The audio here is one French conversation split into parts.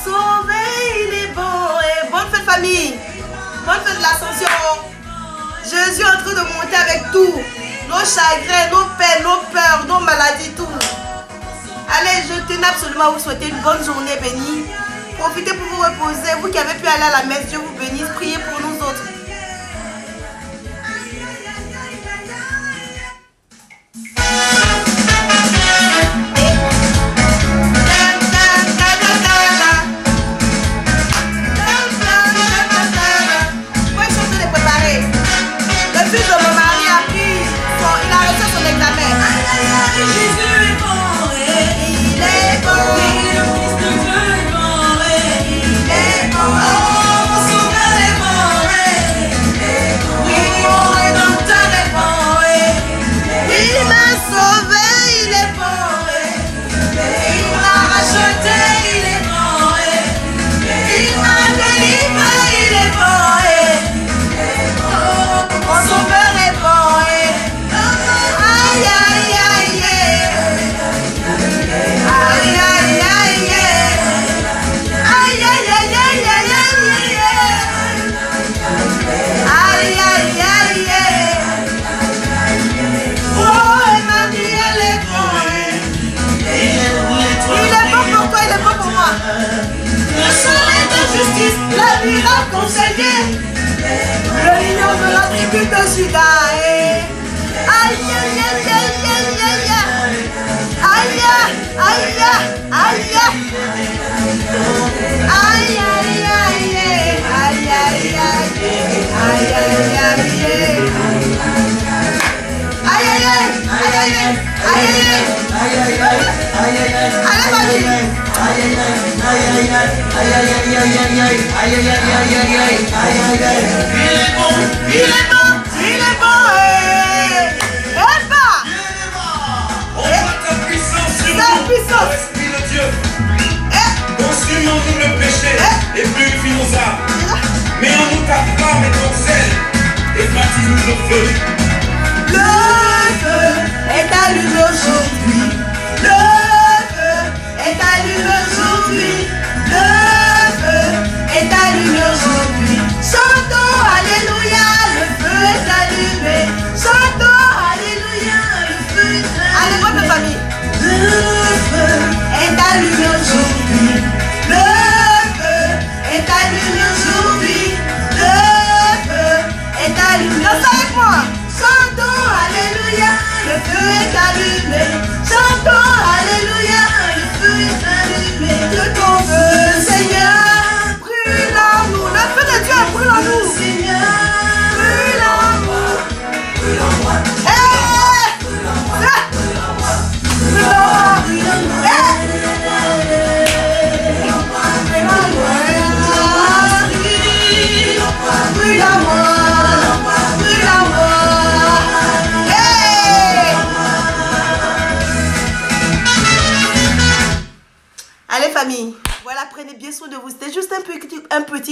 sauvé, il est bon. Et bonne fête famille. Bonne fête de l'Ascension. Jésus est en train de monter avec tout. Nos chagrins, nos peines, nos peurs, nos maladies, tout. Allez, je tenais absolument à vous souhaiter une bonne journée bénie. Profitez pour vous reposer. Vous qui avez pu aller à la messe, Dieu vous bénisse. Priez pour nous autres.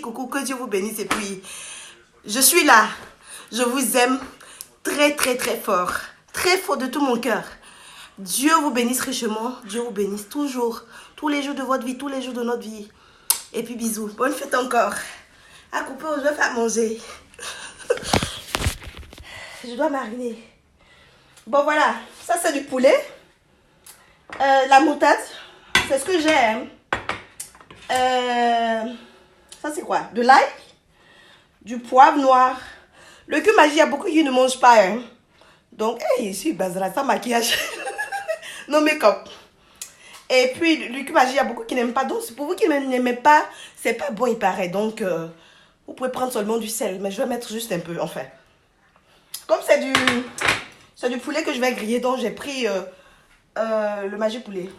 Coucou, que Dieu vous bénisse et puis je suis là, je vous aime très fort de tout mon cœur. Dieu vous bénisse richement, Dieu vous bénisse toujours, tous les jours de votre vie, tous les jours de notre vie. Et puis bisous, bonne fête encore. À couper, je vais faire manger. Je dois mariner. Bon voilà, ça c'est du poulet, la moutarde, c'est ce que j'aime. Ça c'est quoi? De l'ail, du poivre noir. Le cul magie, il y a beaucoup qui ne mangent pas. Hein? Donc, hey, je suis basera sans maquillage. Non make-up. Et puis, le cul magie, il y a beaucoup qui n'aiment pas. Donc, pour vous qui n'aimez pas, c'est pas bon, il paraît. Donc, vous pouvez prendre seulement du sel. Mais je vais mettre juste un peu, enfin. Comme c'est du poulet que je vais griller, donc j'ai pris le magie poulet.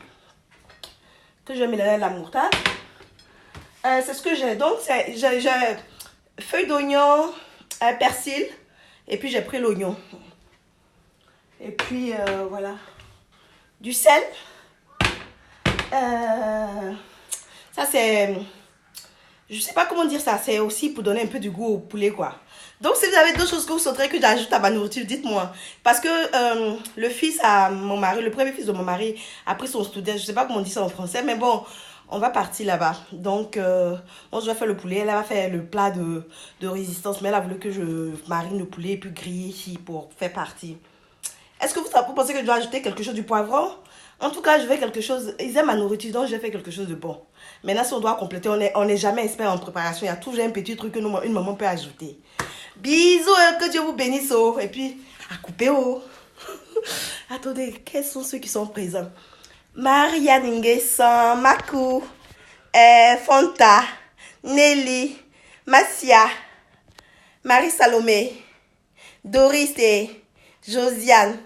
Que je vais mélanger à la moutarde. C'est ce que j'ai. Donc, j'ai feuille d'oignon, persil. Et puis, j'ai pris l'oignon. Et puis, voilà. Du sel. Ça, c'est... Je sais pas comment dire ça. C'est aussi pour donner un peu du goût au poulet, quoi. Donc, si vous avez d'autres choses que vous souhaiterez que j'ajoute à ma nourriture, dites-moi. Parce que le fils à mon mari, le premier fils de mon mari, a pris son student. Je sais pas comment on dit ça en français, mais bon... On va partir là-bas. Donc, moi, je vais faire le poulet. Elle va faire le plat de résistance. Mais elle a voulu que je marine le poulet et puis griller ici pour faire partie. Est-ce que vous pensez que je dois ajouter quelque chose du poivron? En tout cas, je vais quelque chose... Ils aiment ma nourriture, donc je vais faire quelque chose de bon. Maintenant, si on doit compléter, on n'est jamais expert en préparation. Il y a toujours un petit truc que une maman peut ajouter. Bisous, que Dieu vous bénisse. Oh. Et puis, à couper. Oh. Attendez, quels sont ceux qui sont présents? Maria Ningesan, Makou, Fonta, Nelly, Massia, Marie-Salomé, Doris et Josiane,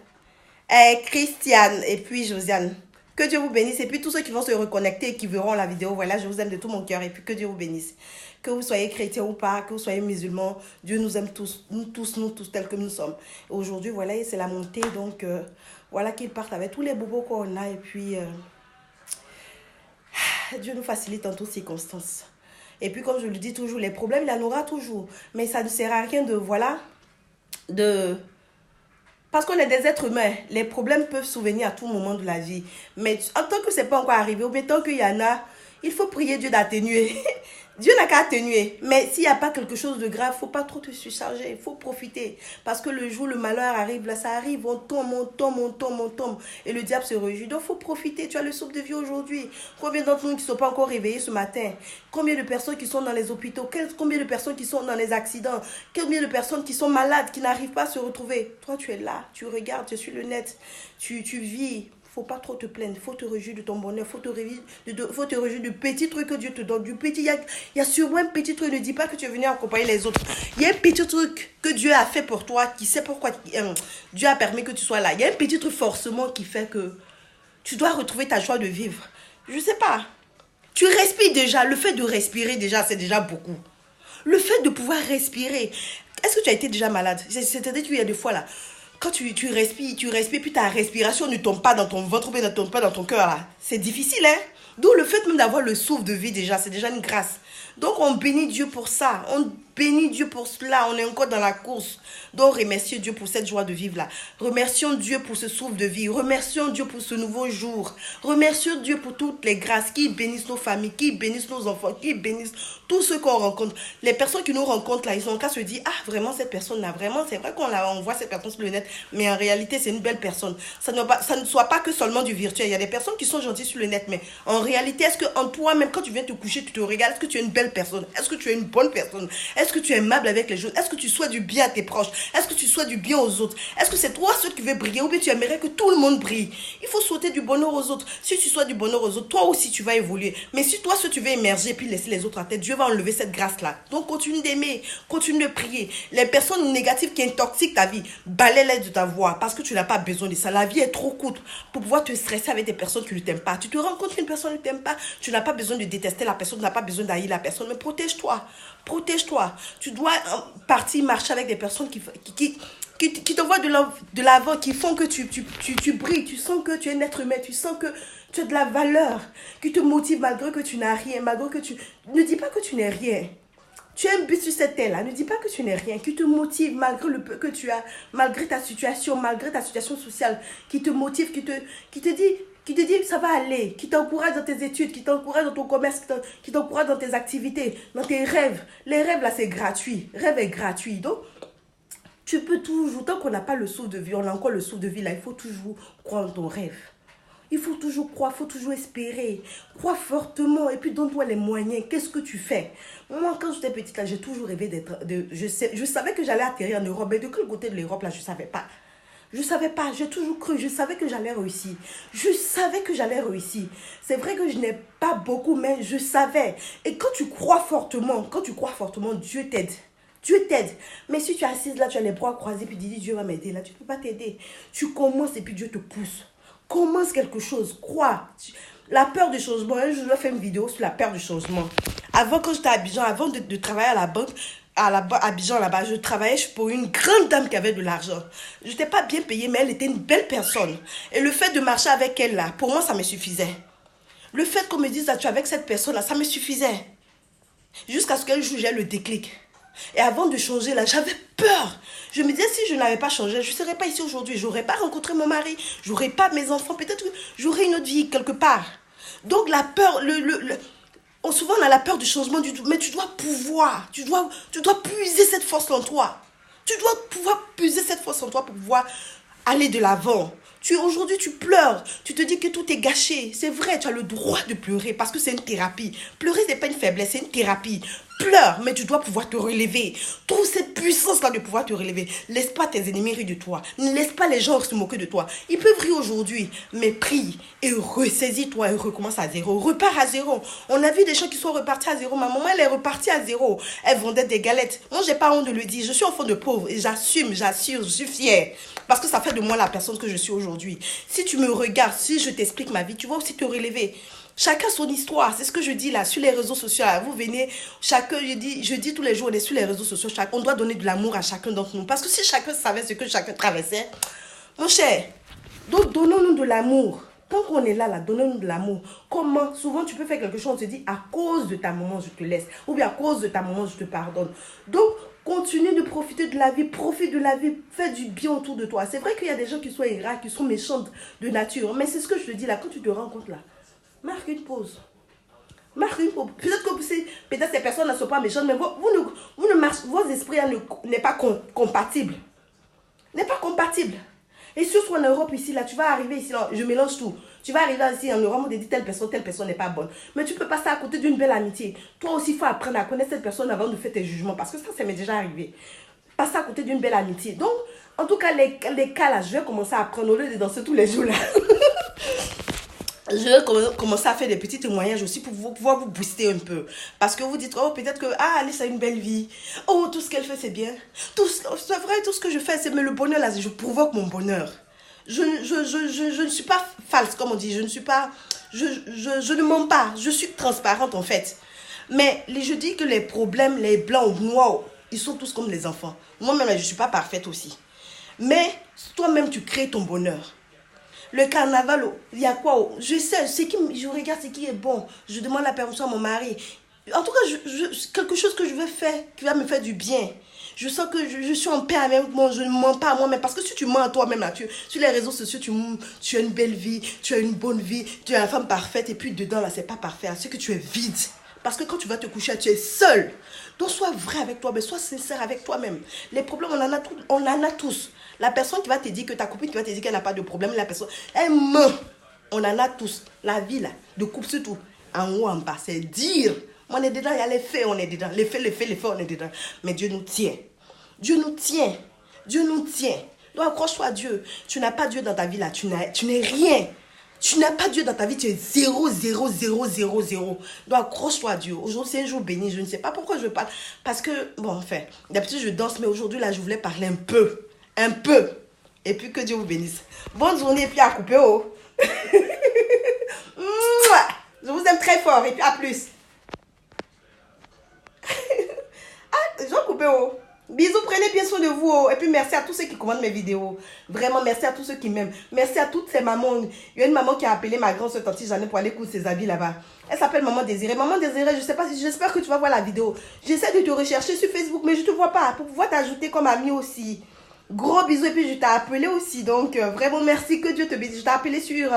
Christiane et puis Josiane. Que Dieu vous bénisse. Et puis tous ceux qui vont se reconnecter et qui verront la vidéo, voilà, je vous aime de tout mon cœur. Et puis que Dieu vous bénisse. Que vous soyez chrétien ou pas, que vous soyez musulman, Dieu nous aime tous, nous tous tels que nous sommes. Aujourd'hui, voilà, c'est la montée, donc voilà qu'ils partent avec tous les bobos qu'on a. Et puis, Dieu nous facilite en toutes circonstances. Et puis, comme je le dis toujours, les problèmes, il y en aura toujours. Mais ça ne sert à rien de, voilà, Parce qu'on est des êtres humains, les problèmes peuvent survenir à tout moment de la vie. Mais en tant que ce n'est pas encore arrivé, ou bien tant qu'il y en a, il faut prier Dieu d'atténuer. Dieu n'a qu'à atténuer. Mais s'il n'y a pas quelque chose de grave, il ne faut pas trop te surcharger. Il faut profiter. Parce que le jour où le malheur arrive, là, ça arrive. On tombe. Et le diable se réjouit. Donc, il faut profiter. Tu as le souffle de vie aujourd'hui. Combien d'entre nous qui ne sont pas encore réveillés ce matin? Combien de personnes qui sont dans les hôpitaux? Combien de personnes qui sont dans les accidents? Combien de personnes qui sont malades, qui n'arrivent pas à se retrouver? Toi, tu es là. Tu regardes, tu es sur le net. Tu vis. Faut pas trop te plaindre, faut te réjouir de ton bonheur, faut te réjouir du petit truc que Dieu te donne, du petit, il y a sûrement un petit truc, ne dis pas que tu es venu accompagner les autres. Il y a un petit truc que Dieu a fait pour toi, qui sait pourquoi Dieu a permis que tu sois là. Il y a un petit truc forcément qui fait que tu dois retrouver ta joie de vivre. Je sais pas. Tu respires déjà, le fait de respirer déjà, c'est déjà beaucoup. Le fait de pouvoir respirer. Est-ce que tu as été déjà malade? C'est-à-dire qu'il y a des fois là. Quand tu respires, puis ta respiration ne tombe pas dans ton ventre, ou bien ne tombe pas dans ton cœur, là. C'est difficile, hein? D'où le fait même d'avoir le souffle de vie déjà, c'est déjà une grâce. Donc, on bénit Dieu pour ça. On bénit Dieu pour cela. On est encore dans la course. Donc, remercions Dieu pour cette joie de vivre là. Remercions Dieu pour ce souffle de vie. Remercions Dieu pour ce nouveau jour. Remercions Dieu pour toutes les grâces qui bénissent nos familles, qui bénissent nos enfants, qui bénissent tous ceux qu'on rencontre. Les personnes qui nous rencontrent là, ils ont qu'à se dire, ah, vraiment, cette personne-là, vraiment, c'est vrai on voit cette personne sur le net, mais en réalité, c'est une belle personne. Ça ne soit pas que seulement du virtuel. Il y a des personnes qui sont gentilles sur le net, mais en réalité, est-ce que en toi, même quand tu viens te coucher, tu te regardes, est-ce que tu es une belle personne? Est-ce que tu es une bonne personne? Est-ce que tu es aimable avec les gens? Est-ce que tu souhaites du bien à tes proches? Est-ce que tu souhaites du bien aux autres? Est-ce que c'est toi seul qui veux briller ou bien tu aimerais que tout le monde brille? Il faut souhaiter du bonheur aux autres. Si tu souhaites du bonheur aux autres, toi aussi tu vas évoluer. Mais si toi seul tu veux émerger puis laisser les autres à tête, Dieu va enlever cette grâce-là. Donc continue d'aimer, continue de prier. Les personnes négatives qui intoxiquent ta vie, balaie-les de ta voix parce que tu n'as pas besoin de ça. La vie est trop courte pour pouvoir te stresser avec des personnes qui ne t'aiment pas. Tu te rends compte qu'une personne ne t'aime pas, tu n'as pas besoin de détester la personne, tu n'as pas besoin d'haïr la personne, mais protège-toi. Protège-toi. Tu dois partir marcher avec des personnes qui te voient de l'avant, qui font que tu brilles, tu sens que tu es un être humain, tu sens que tu as de la valeur, qui te motive malgré que tu n'as rien, malgré que tu... Ne dis pas que tu n'es rien. Tu as un but sur cette terre-là, ne dis pas que tu n'es rien, qui te motive malgré le peu que tu as, malgré ta situation sociale, qui te motive, qui te dit ça va aller, qui t'encourage dans tes études, qui t'encourage dans ton commerce, qui t'encourage dans tes activités, dans tes rêves. Les rêves là c'est gratuit, rêve est gratuit. Donc tu peux toujours, tant qu'on n'a pas le souffle de vie, on a encore le souffle de vie là, il faut toujours croire en ton rêve. Il faut toujours croire, il faut toujours espérer. Crois fortement et puis donne-toi les moyens. Qu'est-ce que tu fais? Moi, quand j'étais petite, là, j'ai toujours rêvé d'être... Je savais que j'allais atterrir en Europe, mais de quel côté de l'Europe, là, je ne savais pas. Je ne savais pas, j'ai toujours cru, je savais que j'allais réussir. Je savais que j'allais réussir. C'est vrai que je n'ai pas beaucoup, mais je savais. Et quand tu crois fortement, Dieu t'aide. Dieu t'aide. Mais si tu es assise là, tu as les bras croisés, puis tu dis Dieu va m'aider, là, tu ne peux pas t'aider. Tu commences et puis Dieu te pousse. Commence quelque chose, crois. La peur du changement, je dois faire une vidéo sur la peur du changement. Avant, quand j'étais à Abidjan, avant de travailler à la banque, à Abidjan là-bas, je travaillais pour une grande dame qui avait de l'argent. Je n'étais pas bien payée, mais elle était une belle personne. Et le fait de marcher avec elle là, pour moi, ça me suffisait. Le fait qu'on me dise, ah, tu es avec cette personne là, ça me suffisait. Jusqu'à ce qu'un jour, j'ai le déclic. Et avant de changer là, j'avais peur. Je me disais, si je n'avais pas changé, je ne serais pas ici aujourd'hui. Je n'aurais pas rencontré mon mari. Je n'aurais pas mes enfants. Peut-être que j'aurais une autre vie quelque part. Donc la peur, souvent on a la peur du changement du tout, mais tu dois pouvoir, tu dois puiser cette force en toi. Tu dois pouvoir puiser cette force en toi pour pouvoir aller de l'avant. Aujourd'hui, tu pleures. Tu te dis que tout est gâché. C'est vrai, tu as le droit de pleurer parce que c'est une thérapie. Pleurer, ce n'est pas une faiblesse, c'est une thérapie. Pleure, mais tu dois pouvoir te relever. Trouve cette puissance-là de pouvoir te relever. Laisse pas tes ennemis rire de toi. Ne laisse pas les gens se moquer de toi. Ils peuvent rire aujourd'hui, mais prie et ressaisis-toi et recommence à zéro. Repars à zéro. On a vu des gens qui sont repartis à zéro. Ma maman, elle est repartie à zéro. Elle vendait des galettes. Moi, j'ai pas honte de le dire. Je suis enfant de pauvre et j'assume, j'assure, je suis fière. Parce que ça fait de moi la personne que je suis aujourd'hui. Si tu me regardes, si je t'explique ma vie, tu vas aussi te relever. Chacun son histoire, c'est ce que je dis là, sur les réseaux sociaux. Là, vous venez, chacun, je dis tous les jours, on est sur les réseaux sociaux, on doit donner de l'amour à chacun d'entre nous. Parce que si chacun savait ce que chacun traversait, mon cher, donc donnons-nous de l'amour. Tant qu'on est là, donnons-nous de l'amour. Comment? Souvent, tu peux faire quelque chose, on te dit, à cause de ta maman, je te laisse. Ou bien à cause de ta maman, je te pardonne. Donc, continue de profiter de la vie, profite de la vie, fais du bien autour de toi. C'est vrai qu'il y a des gens qui sont irats, qui sont méchants de nature. Mais c'est ce que je te dis là, quand tu te rends compte là, marque une pause. Marque une pause. Peut-être que peut-être ces personnes ne sont pas méchantes, mais vos esprits n'est pas compatible. N'est pas compatible. Et surtout en Europe ici, là, tu vas arriver ici, là, je mélange tout. Tu vas arriver ici en Europe, on te dit telle personne n'est pas bonne. Mais tu peux passer à côté d'une belle amitié. Toi aussi, il faut apprendre à connaître cette personne avant de faire tes jugements. Parce que ça m'est déjà arrivé. Passer à côté d'une belle amitié. Donc, en tout cas, les cas là, je vais commencer à apprendre au lieu de danser tous les jours là. Je vais commencer à faire des petits témoignages aussi pour pouvoir vous booster un peu. Parce que vous dites, oh, peut-être que, Alice a une belle vie. Oh, tout ce qu'elle fait, c'est bien. C'est vrai, tout ce que je fais, c'est, mais le bonheur, là, je provoque mon bonheur. Je ne suis pas false, comme on dit. Je ne mens pas. Je suis transparente, en fait. Mais je dis que les problèmes, les blancs ou noirs, ils sont tous comme les enfants. Moi-même, je ne suis pas parfaite aussi. Mais toi-même, tu crées ton bonheur. Le carnaval, il y a quoi? Je sais, je regarde ce qui est bon. Je demande la permission à mon mari. En tout cas, quelque chose que je veux faire, qui va me faire du bien. Je sens que je suis en paix avec moi, je ne mens pas à moi-même. Parce que si tu mens à toi-même, là, sur les réseaux sociaux, tu as une belle vie, tu as une bonne vie, tu es la femme parfaite. Et puis dedans, là, c'est pas parfait. C'est que tu es vide. Parce que quand tu vas te coucher, tu es seul. Donc, sois vrai avec toi, mais sois sincère avec toi-même. Les problèmes, on en a tous. La personne qui va te dire que ta copine qui va te dire qu'elle n'a pas de problème, la personne, elle ment. On en a tous. La vie, là, de couple surtout, en haut, en bas, c'est dire. On est dedans, il y a les faits, on est dedans. Les faits, on est dedans. Mais Dieu nous tient. Dieu nous tient. Dieu nous tient. Donc, accroche-toi à Dieu. Tu n'as pas Dieu dans ta vie, là. Tu n'es rien. Tu n'as pas Dieu dans ta vie, tu es 0, 0, 0, 0, 0. Donc accroche-toi à Dieu. Aujourd'hui, c'est un jour béni. Je ne sais pas pourquoi je parle. Parce que, bon, enfin, d'habitude, je danse, mais aujourd'hui, là, je voulais parler un peu. Un peu. Et puis, que Dieu vous bénisse. Bonne journée, et puis à couper, oh. Je vous aime très fort, et puis à plus. Je vais couper, oh. Bisous, prenez bien soin de vous. Oh. Et puis merci à tous ceux qui commandent mes vidéos. Vraiment, merci à tous ceux qui m'aiment. Merci à toutes ces mamans. Il y a une maman qui a appelé ma grande soeur Tante Jeanne pour aller coudre ses habits là-bas. Elle s'appelle Maman Désirée. Maman Désirée, je sais pas, j'espère que tu vas voir la vidéo. J'essaie de te rechercher sur Facebook, mais je ne te vois pas. Pour pouvoir t'ajouter comme amie aussi. Gros bisous. Et puis je t'ai appelé aussi. Donc, vraiment, merci. Que Dieu te bénisse. Je t'ai appelé sur...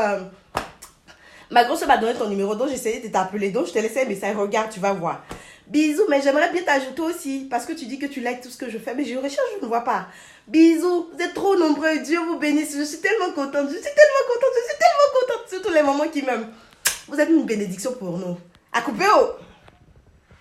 Ma grosse soeur m'a donné ton numéro. Donc, j'essayais de t'appeler. Donc, je t'ai laissé un message. Regarde, tu vas voir. Bisous, mais j'aimerais bien t'ajouter aussi. Parce que tu dis que tu likes tout ce que je fais. Mais je recherche, je ne vois pas. Bisous, vous êtes trop nombreux. Dieu vous bénisse. Je suis tellement contente. Surtout les mamans qui m'aiment. Vous êtes une bénédiction pour nous. À couper, oh!